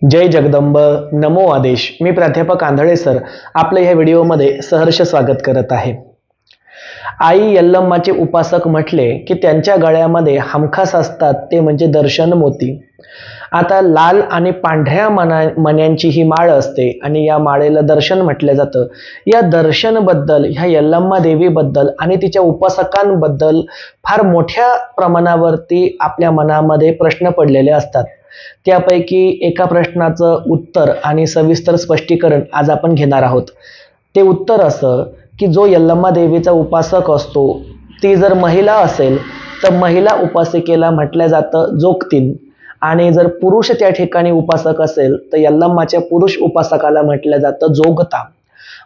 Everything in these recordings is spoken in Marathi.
जय जगदंब नमो आदेश. मी प्राध्यापक आंधळे सर आपलं ह्या व्हिडिओमध्ये सहर्ष स्वागत करत आहे. आई यल्लम्माचे उपासक म्हटले की त्यांच्या गळ्यामध्ये हमखास असतात ते म्हणजे दर्शन मोती. आता लाल आणि पांढऱ्या मण्यांची ही माळ असते आणि या माळेला दर्शन म्हटलं जातं. या दर्शनबद्दल, ह्या यल्लम्मा देवीबद्दल आणि तिच्या उपासकांबद्दल फार मोठ्या प्रमाणावरती आपल्या मनामध्ये प्रश्न पडलेले असतात. त्यापैकी एका प्रश्नाचं उत्तर आणि सविस्तर स्पष्टीकरण आज आपण घेणार आहोत. ते उत्तर असं की जो यल्लम्मा देवीचा उपासक असतो ती जर महिला असेल तर महिला उपासिकेला म्हटलं जातं जोगतीन, आणि जर पुरुष त्या ठिकाणी उपासक असेल तर यल्लम्माच्या पुरुष उपासकाला म्हटलं जातं जोगता.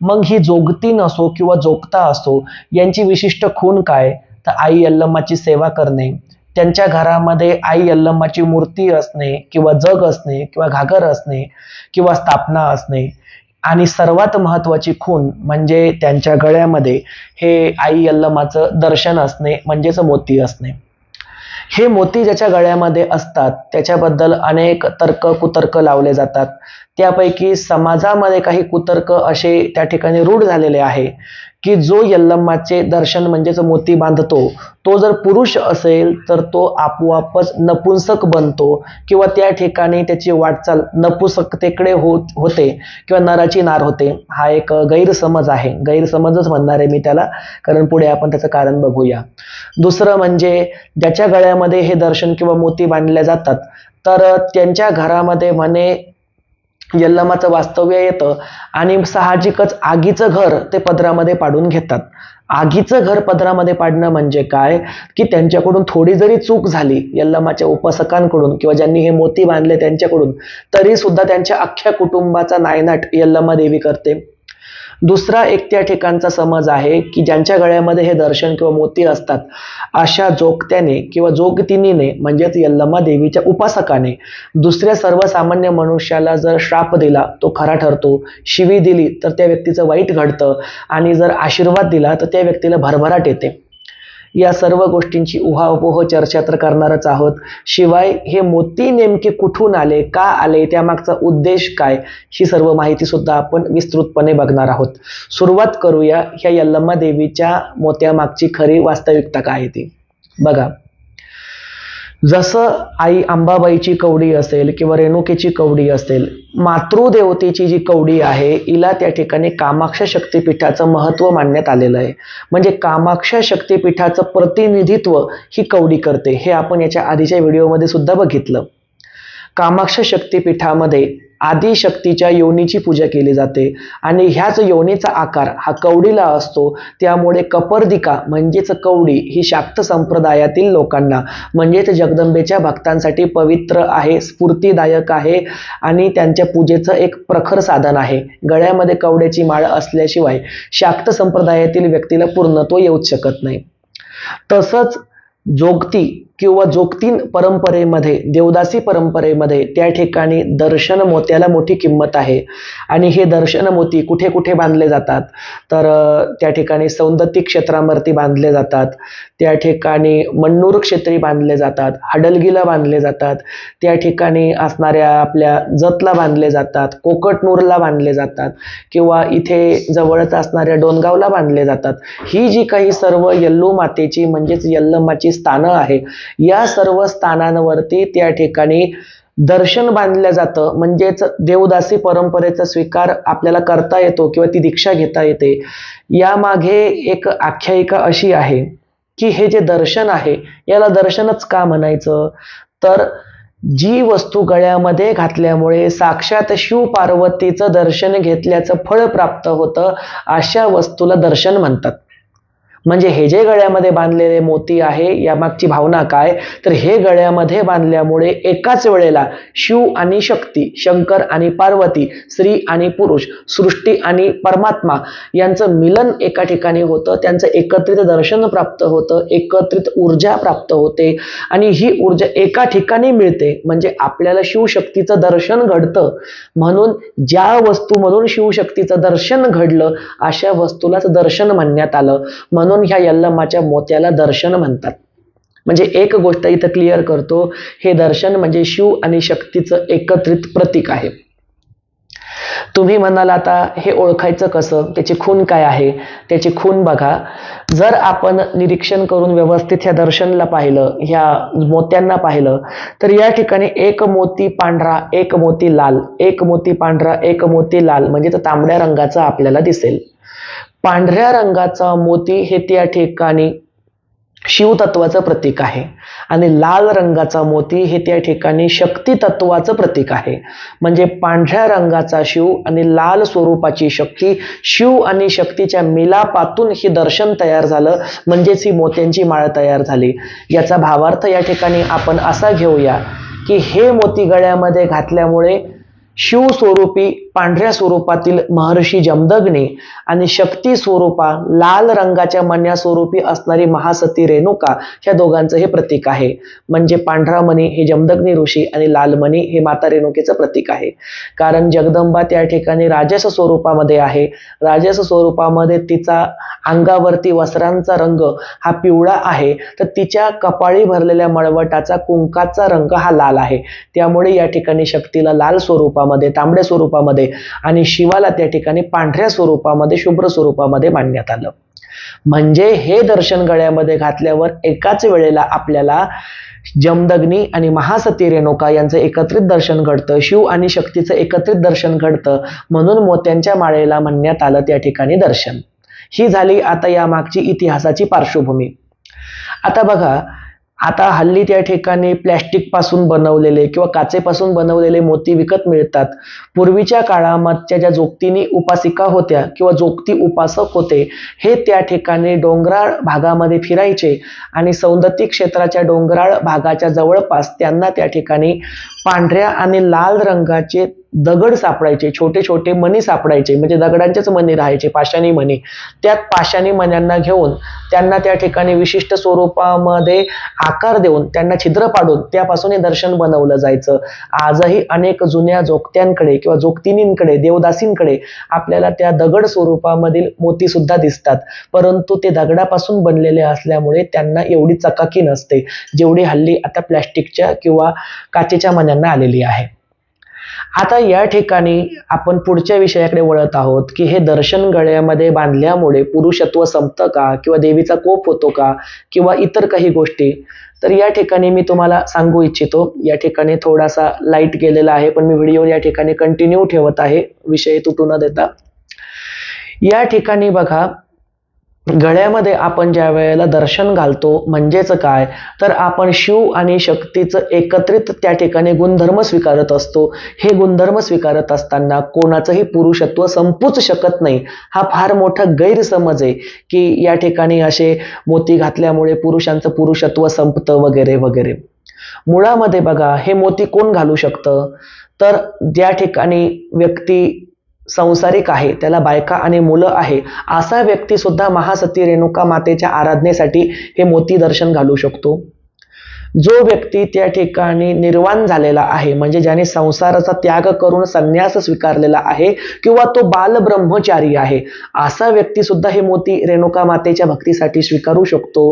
मग ही जोगतीन असो किंवा जोगता असो, यांची विशिष्ट खूण काय? तर आई यल्लम्माची सेवा करणे, त्यांच्या घरामध्ये आई यल्लम्माची मूर्ती असणे किंवा जग असणे किंवा घागर असणे किंवा स्थापना असणे, आणि सर्वात महत्त्वाची खूण म्हणजे त्यांच्या गळ्यामध्ये हे आई यल्लम्माचं दर्शन असणे म्हणजेच मोती असणे. हे मोती ज्याच्या गळ्यामध्ये असतात त्याच्याबद्दल अनेक तर्क कुतर्क लावले जातात. त्यापैकी समाजामध्ये काही कुतर्क असे त्या ठिकाणी रूढ झालेले आहे की जो यल्लम्माचे दर्शन म्हणजेच मोती बांधतो तो जर पुरुष असेल तर तो आपोआपच नपुंसक बनतो किंवा त्या ठिकाणी त्याची वाटचाल नपुंसकतेकडे होते किंवा नराची नार होते. हा एक गैरसमज आहे, गैरसमजच म्हणणार आहे मी त्याला, कारण पुढे आपण त्याचं कारण बघूया. दुसरं म्हणजे ज्याच्या गळ्यामध्ये हे दर्शन किंवा मोती बांधले जातात तर त्यांच्या घरामध्ये म्हणे यल्लम्माचं वास्तव्य येतं आणि साहजिकच आगीचं घर ते पदरामध्ये पाडून घेतात. आगीचं घर पदरामध्ये पाडणं म्हणजे काय की त्यांच्याकडून थोडी जरी चूक झाली यल्लम्माच्या उपासकांकडून किंवा ज्यांनी हे मोती बांधले त्यांच्याकडून, तरी सुद्धा त्यांच्या अख्ख्या कुटुंबाचा नायनाट यल्लम्मा देवी करते. दुसरा एक त्या ठिकाणचा समज आहे की ज्यांच्या गळ्यामध्ये हे दर्शन किंवा मोती असतात अशा जोगत्याने किंवा जोगतिनीने म्हणजेच यल्लम्मा देवीच्या उपासकाने दुसऱ्या सर्वसामान्य मनुष्याला जर श्राप दिला तो खरा ठरतो, शिवी दिली तर त्या व्यक्तीचं वाईट घडतं, आणि जर आशीर्वाद दिला तर त्या व्यक्तीला भरभराट येते. या सर्व गोष्टींची उहापोह चर्चा तर करणारच आहोत. शिवाय हे मोती नेमके कुठून आले, का आले, त्यामागचा उद्देश काय, ही सर्व माहिती सुद्धा आपण विस्तृतपणे बघणार आहोत. सुरुवात करूया ह्या यल्लम्मा देवीच्या मोत्यामागची खरी वास्तविकता काय आहे ती बघा. जसं आई अंबाबाईची कवडी असेल किंवा रेणुकेची कवडी असेल, मातृदेवतेची जी कवडी आहे हिला त्या ठिकाणी कामाक्षा शक्तिपीठाचं महत्त्व मानण्यात आलेलं आहे. म्हणजे कामाक्षा शक्तिपीठाचं प्रतिनिधित्व ही कवडी करते. हे आपण याच्या आधीच्या व्हिडिओमध्ये सुद्धा बघितलं. कामाक्षा शक्तिपीठामध्ये आदिशक्तीच्या योनीची पूजा केली जाते आणि ह्याच योनीचा आकार हा कवडीला असतो. त्यामुळे कपर्दिका म्हणजेच कवडी ही शाक्त संप्रदायातील लोकांना म्हणजेच जगदंबेच्या भक्तांसाठी पवित्र आहे, स्फूर्तिदायक आहे आणि त्यांच्या पूजेचं एक प्रखर साधन आहे. गळ्यामध्ये कवड्याची माळ असल्याशिवाय शाक्त संप्रदायातील व्यक्तीला पूर्णत्व येऊच शकत नाही. तसंच जोगती किंवा जोगतीन परंपरेमध्ये, देवदासी परंपरेमध्ये त्या ठिकाणी दर्शन मोत्याला मोठी किंमत आहे. आणि हे दर्शन मोती कुठे कुठे बांधले जातात तर त्या ठिकाणी सौंदत्ती क्षेत्रावरती बांधले जातात, त्या ठिकाणी मन्नूर क्षेत्री बांधले जातात, हडलगीला बांधले जातात, त्या ठिकाणी असणाऱ्या आपल्या जतला बांधले जातात, कोकटनूरला बांधले जातात किंवा इथे जवळच असणाऱ्या डोनगावला बांधले जातात. ही जी काही सर्व यल्लू मातेची म्हणजेच यल्लम्माची स्थानं आहे, या सर्व स्थानांवरती त्या ठिकाणी दर्शन बांधलं जातं. म्हणजेच देवदासी परंपरेचा स्वीकार आपल्याला करता येतो किंवा ती दीक्षा घेता येते. यामागे एक आख्यायिका अशी आहे की हे जे दर्शन आहे याला दर्शनच का म्हणायचं, तर जी वस्तू गळ्यामध्ये घातल्यामुळे साक्षात शिव पार्वतीचं दर्शन घेतल्याचं फळ प्राप्त होतं अशा वस्तूला दर्शन म्हणतात. म्हणजे हे जे गळ्यामध्ये बांधलेले मोती आहे यामागची भावना काय, तर हे गळ्यामध्ये बांधल्यामुळे एकाच वेळेला शिव आणि शक्ती, शंकर आणि पार्वती, स्त्री आणि पुरुष, सृष्टी आणि परमात्मा यांचं मिलन एका ठिकाणी होतं, त्यांचं एकत्रित दर्शन प्राप्त होतं, एकत्रित ऊर्जा प्राप्त होते आणि ही ऊर्जा एका ठिकाणी मिळते. म्हणजे आपल्याला शिवशक्तीचं दर्शन घडतं. म्हणून ज्या वस्तूमधून शिवशक्तीचं दर्शन घडलं अशा वस्तूलाच दर्शन म्हणण्यात आलं. म्हणून ह्या यल्लम्माच्या मोत्याला दर्शन म्हणतात. म्हणजे एक गोष्ट इथं क्लिअर करतो, हे दर्शन म्हणजे शिव आणि शक्तीचं एकत्रित प्रतीक आहे. तुम्ही म्हणाल आता हे ओळखायचं कसं, त्याची खून काय आहे? त्याची खून बघा, जर आपण निरीक्षण करून व्यवस्थित ह्या दर्शनला पाहिलं, ह्या मोत्यांना पाहिलं, तर या ठिकाणी एक मोती पांढरा, एक मोती लाल, एक मोती पांढरा, एक मोती लाल, म्हणजे तो तांबड्या रंगाचा आपल्याला दिसेल. पांढऱ्या रंगाचा मोती हे त्या ठिकाणी शिवतत्वाचं प्रतीक आहे आणि लाल रंगाचा मोती हे त्या ठिकाणी शक्ती तत्वाचं प्रतीक आहे. म्हणजे पांढऱ्या रंगाचा शिव आणि लाल स्वरूपाची शक्ती, शिव आणि शक्तीच्या मिलापातून हे दर्शन तयार झालं, म्हणजेच ही मोत्यांची माळ तयार झाली. याचा भावार्थ या ठिकाणी आपण असा घेऊया की हे मोती गळ्यामध्ये घातल्यामुळे शिव स्वरूपी पांढऱ्या स्वरूपातील महर्षी जमदग्नी आणि शक्ती स्वरूपा लाल रंगाच्या मण्या स्वरूपी असणारी महासती रेणुका, ह्या दोघांचं हे प्रतीक आहे. म्हणजे पांढरा मणी हे जमदग्नी ऋषी आणि लाल मणी हे माता रेणुकेचं प्रतीक आहे. कारण जगदंबा त्या ठिकाणी राजस स्वरूपामध्ये आहे. राजस स्वरूपामध्ये तिचा अंगावरती वस्त्रांचा रंग हा पिवळा आहे, तर तिच्या कपाळी भरलेल्या मळवटाचा कुंकाचा रंग हा लाल आहे. त्यामुळे या ठिकाणी शक्तीला लाल स्वरूपामध्ये, तांबड्या स्वरूपामध्ये आणि शिवाला त्या ठिकाणी पांढऱ्या स्वरूपामध्ये, शुभ्र स्वरूपामध्ये मांडण्यात आलं. म्हणजे हे दर्शन गळ्यामध्ये घातल्यावर एकाच वेळेला आपल्याला जमदग्नी आणि महासती रेणुका यांचं एकत्रित दर्शन घडतं, शिव आणि शक्तीचं एकत्रित दर्शन घडतं, म्हणून मोत्यांच्या माळेला म्हणण्यात आलं त्या ठिकाणी दर्शन. ही झाली आता या मागची इतिहासाची पार्श्वभूमी. आता बघा, आता हल्ली त्या ठिकाणी प्लॅस्टिक पासून बनवलेले किंवा काचेपासून बनवलेले मोती विकत मिळतात. पूर्वीच्या काळामधच्या ज्या जोगतीनी उपासिका होत्या किंवा जोगती उपासक होते, हे त्या ठिकाणी डोंगराळ भागामध्ये फिरायचे आणि सौंदत्ती क्षेत्राच्या डोंगराळ भागाच्या जवळपास त्यांना त्या ठिकाणी पांढऱ्या आणि लाल रंगाचे दगड सापडायचे, छोटे छोटे मणी सापडायचे, म्हणजे दगडांचेच मणी राहायचे, पाषाणी मणी. त्यात पाषाणी मण्यांना घेऊन त्यांना त्या ठिकाणी विशिष्ट स्वरूपामध्ये आकार देऊन त्यांना छिद्र पाडून त्यापासून हे दर्शन बनवलं जायचं. आजही अनेक जुन्या जोगत्यांकडे किंवा जोगतिनींकडे, देवदासींकडे आपल्याला त्या दगड स्वरूपामधील मोती सुद्धा दिसतात, परंतु ते दगडापासून बनलेले असल्यामुळे त्यांना एवढी चकाकी नसते जेवढी हल्ली आता प्लॅस्टिकच्या किंवा काचेच्या मण्यांना आलेली आहे. आता या ठिकाणी आपण पुढच्या विषयाकडे वळत आहोत की हे दर्शन गळ्यामध्ये बांधल्यामुळे पुरुषत्व संपतं का, किंवा देवीचा कोप होतो का, किंवा इतर काही गोष्टी. तर या ठिकाणी मी तुम्हाला सांगू इच्छितो, या ठिकाणी थोडासा लाईट गेलेला आहे, पण मी व्हिडिओ या ठिकाणी कंटिन्यू ठेवत आहे, विषय तुटू न देता. या ठिकाणी बघा, गळ्यामध्ये आपण ज्या वेळेला दर्शन घालतो म्हणजेच काय, तर आपण शिव आणि शक्तीचं एकत्रित त्या ठिकाणी गुणधर्म स्वीकारत असतो. हे गुणधर्म स्वीकारत असताना कोणाचंही पुरुषत्व संपूच शकत नाही, हा फार मोठा गैरसमज आहे की या ठिकाणी असे मोती घातल्यामुळे पुरुषांचं पुरुषत्व संपतं वगैरे वगैरे. मुळामध्ये बघा, हे मोती कोण घालू शकतं, तर ज्या ठिकाणी व्यक्ती संसारिक आहे, त्याला बायका आणि मुलं आहे, असा व्यक्ती सुद्धा महासती रेणुका मातेच्या आराधनेसाठी हे मोती दर्शन घालू शकतो. जो व्यक्ती त्या ठिकाणी निर्वाण झालेला आहे, म्हणजे ज्याने संसाराचा त्याग करून संन्यास स्वीकारलेला आहे, किंवा तो बालब्रह्मचारी आहे, असा व्यक्ती सुद्धा हे मोती रेणुका मातेच्या भक्तीसाठी स्वीकारू शकतो.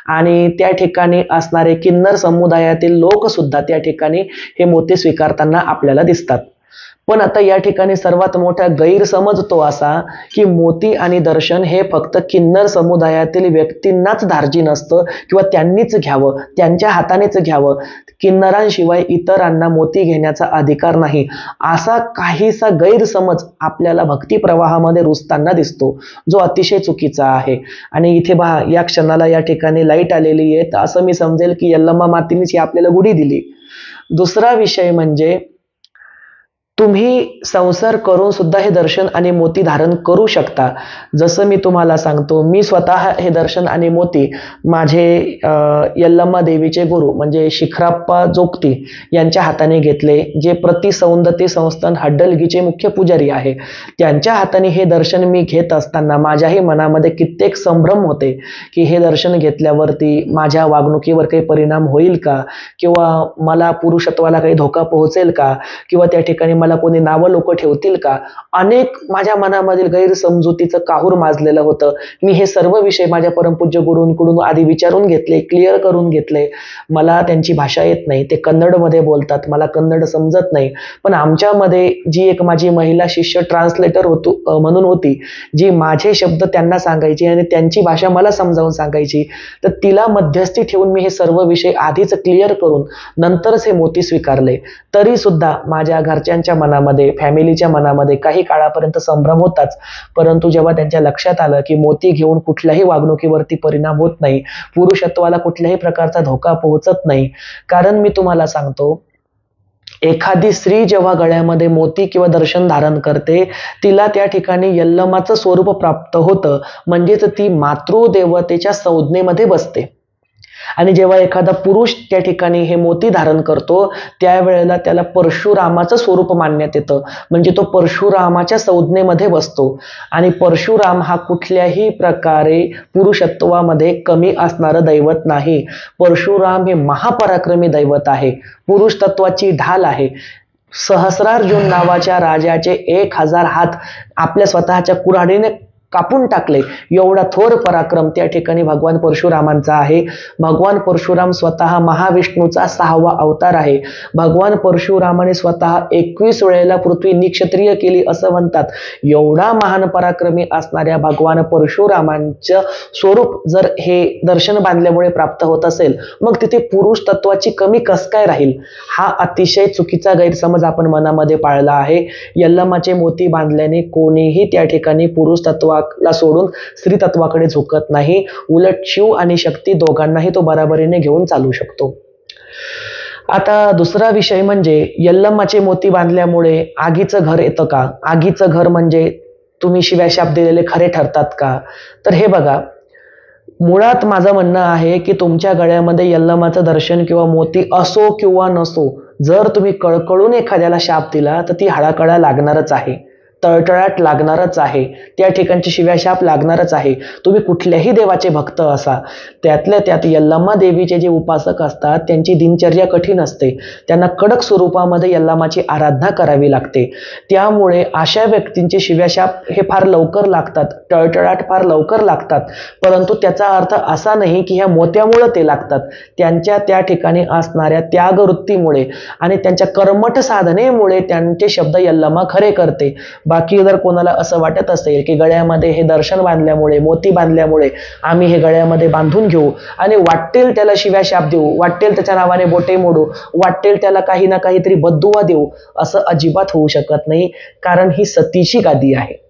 आणि त्या ठिकाणी असणारे किन्नर समुदायातील लोक सुद्धा त्या ठिकाणी हे मोती स्वीकारताना आपल्याला दिसतात. पण आता या ठिकाणी सर्वात मोठा गैरसमज तो असा की मोती आणि दर्शन हे फक्त किन्नर समुदायातील व्यक्तींनाच धार्जिन नसतं किंवा त्यांनीच घ्यावं, त्यांच्या हातानेच घ्यावं, किन्नरांशिवाय इतरांना मोती घेण्याचा अधिकार नाही, असा काहीसा गैरसमज आपल्याला भक्ती प्रवाहामध्ये रुजताना दिसतो, जो अतिशय चुकीचा आहे. आणि इथे पहा, या क्षणाला या ठिकाणी लाईट आलेली आहे, तर असं मी समजेल की यल्लम्मा मातीनेच ही आपल्याला गुढी दिली. दुसरा विषय म्हणजे तुम्ही संसार करून सुद्धा हे दर्शन आणि मोती धारण करू शकता. जसं मी तुम्हाला सांगतो, मी स्वतः हे दर्शन आणि मोती माझे यल्लम्मा देवीचे गुरु म्हणजे शिखराप्पा जोगती यांच्या हाताने घेतले, जे प्रति सौंदत्ती संस्थान हड्डलगीचे मुख्य पुजारी आहे. त्यांच्या हाताने हे दर्शन मी घेत असताना माझ्याही मनामध्ये कित्येक संभ्रम होते की हे दर्शन घेतल्यावरती माझ्या वागणुकीवर काही परिणाम होईल का, किंवा मला पुरुषत्वाला काही धोका पोहोचेल का, किंवा त्या ठिकाणी मला मला कोणी नावं लोक ठेवतील का, अनेक माझ्या मनामधील गैरसमजुतीचं काहूर माजलेलं होतं. मी हे सर्व विषय माझ्या परमपूज्य गुरूंकडून आधी विचारून घेतले, क्लिअर करून घेतले. मला त्यांची भाषा येत नाही, ते कन्नडमध्ये बोलतात, मला कन्नड समजत नाही. पण आमच्यामध्ये जी एक माझी महिला शिष्य ट्रान्सलेटर म्हणून होती, जी माझे शब्द त्यांना सांगायची आणि त्यांची भाषा मला समजावून सांगायची, तर तिला मध्यस्थी ठेवून मी हे सर्व विषय आधीच क्लिअर करून नंतरच हे मोती स्वीकारले. तरी सुद्धा माझ्या घरच्यांच्या मनामध्ये, फॅमिलीच्या मनामध्ये काही काळापर्यंत संभ्रम होताच. परंतु जेव्हा त्यांच्या लक्षात आलं की मोती घेऊन कुठल्याही वागणुकीवरती परिणाम होत नाही, पुरुषत्वाला कुठल्याही प्रकारचा धोका पोहोचत नाही. कारण मी तुम्हाला सांगतो, एखादी स्त्री जेव्हा गळ्यामध्ये मोती किंवा दर्शन धारण करते, तिला त्या ठिकाणी यल्लमाचं स्वरूप प्राप्त होतं, म्हणजेच ती मातृदेवतेच्या संज्ञेमध्ये बसते. आणि जेव्हा एखादा पुरुष त्या ठिकाणी हे मोती धारण करतो, त्यावेळेला त्याला परशुरामाचं स्वरूप मानण्यात येतं, म्हणजे तो परशुरामाच्या संज्ञेमध्ये बसतो. आणि परशुराम हा कुठल्याही प्रकारे पुरुषत्वामध्ये कमी असणारं दैवत नाही. परशुराम हे महापराक्रमी दैवत आहे, पुरुष तत्वाची ढाल आहे. सहस्रार्जुन नावाच्या राजाचे 1000 हात आपल्या स्वतःच्या कुऱ्हाडीने कापून टाकले, एवढा थोर पराक्रम त्या ठिकाणी भगवान परशुरामांचा आहे. भगवान परशुराम स्वतः महाविष्णूचा 6वा अवतार आहे. भगवान परशुरामाने स्वतः 21 वेळेला पृथ्वी निक्षत्रिय केली असं म्हणतात. एवढा महान पराक्रमी असणाऱ्या भगवान परशुरामांचं स्वरूप जर हे दर्शन बांधल्यामुळे प्राप्त होत असेल, मग तिथे पुरुष तत्वाची कमी कस काय राहील? हा अतिशय चुकीचा गैरसमज आपण मनामध्ये पाळला आहे. यल्लमाचे मोती बांधल्याने कोणीही त्या ठिकाणी पुरुष तत्वा ला सोडून स्त्री तत्वाकडे झुकत नाही. उलट शिव आणि शक्ती दोघांनाही तो बराबरीने घेऊन चालू शकतो. आता दुसरा विषय म्हणजे यल्लमाचे मोती बांधल्यामुळे आगीचं घर येतं का? आगीचं घर म्हणजे तुम्ही शिव्याशाप दिलेले खरे ठरतात का? तर हे बघा, मुळात माझं म्हणणं आहे की तुमच्या गळ्यामध्ये यल्लमाचं दर्शन किंवा मोती असो किंवा नसो, जर तुम्ही कळकळून एखाद्याला शाप दिला तर ती हळाकळा लागणारच आहे, तळतळाट लागणारच आहे, त्या ठिकाणची शिव्याशाप लागणारच आहे. तुम्ही कुठल्याही देवाचे भक्त असा, त्यातल्या त्यात यल्लमा देवीचे जे उपासक असतात त्यांची दिनचर्या कठीण असते, त्यांना कडक स्वरूपामध्ये यल्लमाची आराधना करावी लागते. त्यामुळे अशा व्यक्तींचे शिव्याशाप हे फार लवकर लागतात, तळतळाट फार लवकर लागतात. परंतु त्याचा अर्थ असा नाही की ह्या मोत्यामुळे ते लागतात. त्यांच्या त्या ठिकाणी असणाऱ्या त्यागवृत्तीमुळे आणि त्यांच्या कर्मठ साधनेमुळे त्यांचे शब्द यल्लमा खरे करते. बाकी जर कोणाला असं वाटत असेल की गळ्यामध्ये हे दर्शन बांधल्यामुळे, मोती बांधल्यामुळे आम्ही हे गळ्यामध्ये बांधून घेऊ आणि वाटेल त्याला शिव्याशाप देऊ, वाटेल त्याच्या नावाने बोटे मोडू, वाटेल त्याला काही ना काहीतरी बद्दुवा देऊ, असं अजिबात होऊ शकत नाही. कारण ही सतीची गादी आहे.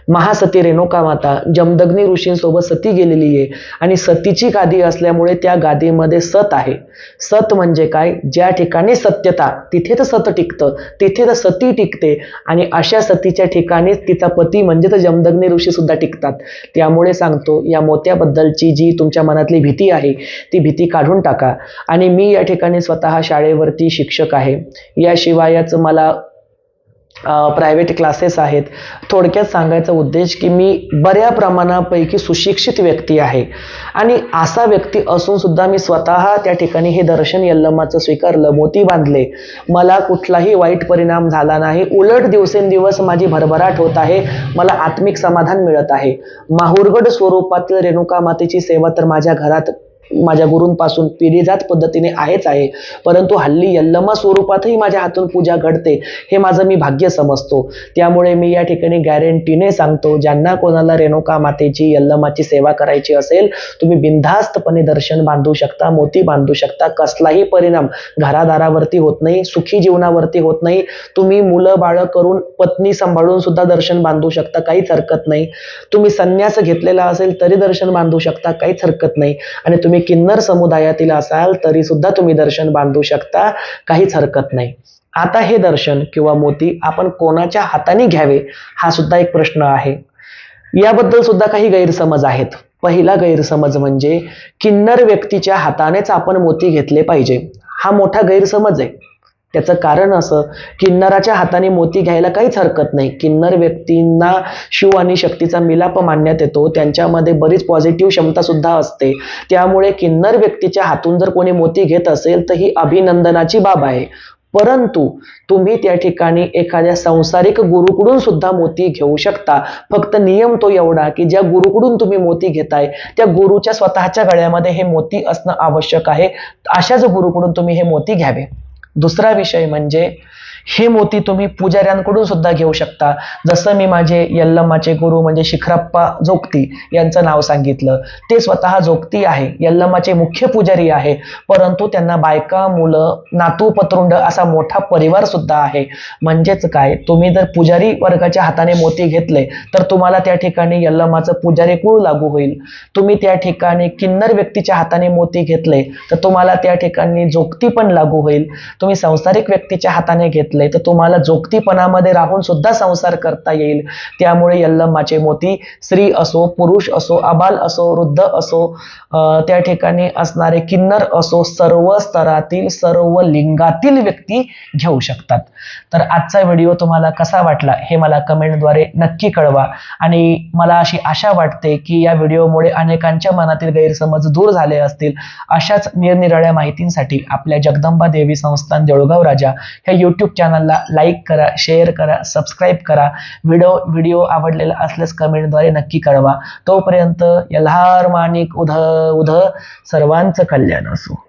महासती रेणुका माता जमदग्नी ऋषींसोबत सती गेलेली आहे आणि सतीची गादी असल्यामुळे त्या गादीमध्ये सत आहे. सत म्हणजे काय? ज्या ठिकाणी सत्यता तिथे तर सत टिकतं, तिथे तर सती टिकते. आणि अशा सतीच्या ठिकाणीच तिचा पती म्हणजे तर जमदग्नी ऋषी सुद्धा टिकतात. त्यामुळे सांगतो, या मोत्याबद्दलची जी तुमच्या मनातली भीती आहे ती भीती काढून टाका. आणि मी या ठिकाणी स्वतः शाळेवरती शिक्षक आहे, याशिवायच मला प्रायव्हेट क्लासेस आहेत. थोडक्यात सांगायचा उद्देश की मी बऱ्या प्रमाणापैकी सुशिक्षित व्यक्ती आहे आणि असा व्यक्ती असून सुद्धा मी स्वतः त्या ठिकाणी हे दर्शन यल्लमाचं स्वीकारलं, मोती बांधले, मला कुठलाही वाईट परिणाम झाला नाही. उलट दिवसेंदिवस माझी भरभराट होत आहे, मला आत्मिक समाधान मिळत आहे. माहुरगड स्वरूपातील रेणुका मातेची सेवा तर माझ्या घरात माझ्या गुरूंपासून पिढीजात पद्धतीने आहेच आहे, परंतु हल्ली यल्लमा स्वरूपातही माझ्या हातून पूजा घडते, हे माझं मी भाग्य समजतो. त्यामुळे मी या ठिकाणी गॅरंटीने सांगतो, ज्यांना कोणाला रेणुका मातेची, यल्लमाची सेवा करायची असेल, तुम्ही बिनधास्तपणे दर्शन बांधू शकता, मोती बांधू शकता. कसलाही परिणाम घरादारावरती होत नाही, सुखी जीवनावरती होत नाही. तुम्ही मुलं बाळ करून, पत्नी सांभाळून सुद्धा दर्शन बांधू शकता, काहीच हरकत नाही. तुम्ही संन्यास घेतलेला असेल तरी दर्शन बांधू शकता, काहीच हरकत नाही. आणि तुम्ही किन्नर समुदायातील असाल तरी सुद्धा तुम्ही दर्शन बांधू शकता, काहीच हरकत नाही. आता हे दर्शन किंवा मोती आपण कोणाच्या हाताने घ्यावे हा सुद्धा एक प्रश्न आहे. याबद्दल सुद्धा काही गैरसमज आहेत. पहिला गैरसमज म्हणजे किन्नर व्यक्तीच्या हातानेच आपण मोती घेतले पाहिजे, हा मोठा गैरसमज आहे. त्याचं कारण असं, किन्नराच्या हाताने मोती घ्यायला काहीच हरकत नाही. किन्नर व्यक्तींना शिव आणि शक्तीचा मिलाप मानण्यात येतो, त्यांच्यामध्ये बरीच पॉझिटिव्ह क्षमता सुद्धा असते. त्यामुळे किन्नर व्यक्तीच्या हातून जर कोणी मोती घेत असेल तर ही अभिनंदनाची बाब आहे. परंतु तुम्ही त्या ठिकाणी एखाद्या सांसारिक गुरुकडून सुद्धा मोती घेऊ शकता. फक्त नियम तो एवढा की ज्या गुरुकडून तुम्ही मोती घेताय त्या गुरुच्या स्वतःच्या गळ्यामध्ये हे मोती असणं आवश्यक आहे. अशाच गुरुकडून तुम्ही हे मोती घ्यावे. दुसरा विषय म्हणजे हे मोती तुम्ही पुजाऱ्यांकडून सुद्धा घेऊ शकता. जसं मी माझे यल्लमाचे गुरु म्हणजे शिखरप्पा जोगती यांचं नाव सांगितलं, ते स्वतः जोगती आहे, यल्लमाचे मुख्य पुजारी आहे, परंतु त्यांना बायका, मुलं, नातू पत्रुंड असा मोठा परिवार सुद्धा आहे. म्हणजेच काय, तुम्ही जर पुजारी वर्गाच्या हाताने मोती घेतले तर तुम्हाला त्या ठिकाणी यल्लमाचं पुजारी कुळ लागू होईल. तुम्ही त्या ठिकाणी किन्नर व्यक्तीच्या हाताने मोती घेतले तर तुम्हाला त्या ठिकाणी जोगती पण लागू होईल. तुम्ही संसारिक व्यक्तीच्या हाताने घेतले तर तुम्हाला जोगतीपणामध्ये राहून सुद्धा संसार करता येईल. त्यामुळे यल्लमाचे मोती स्त्री असो, पुरुष असो, अबाल असो, वृद्ध असो, त्या ठिकाणी असणारे किन्नर असो, सर्व स्तरातील सर्व लिंगातील व्यक्ती घेऊ शकतात. तर आजचा व्हिडिओ तुम्हाला कसा वाटला हे मला कमेंटद्वारे नक्की कळवा. आणि मला अशी आशा वाटते की या व्हिडिओमुळे अनेकांच्या मनातील गैरसमज दूर झाले असतील. अशाच निरनिराळ्या माहितींसाठी आपल्या जगदंबा देवी संस्थान देऊळगाव राजा ह्या यूट्यूब चॅनलला लाईक करा, शेअर करा, सबस्क्राईब करा. व्हिडिओ आवडलेला असल्यास कमेंटद्वारे नक्की कळवा. तोपर्यंत यल्हार माणिक उध उध, सर्वांचं कल्याण असो.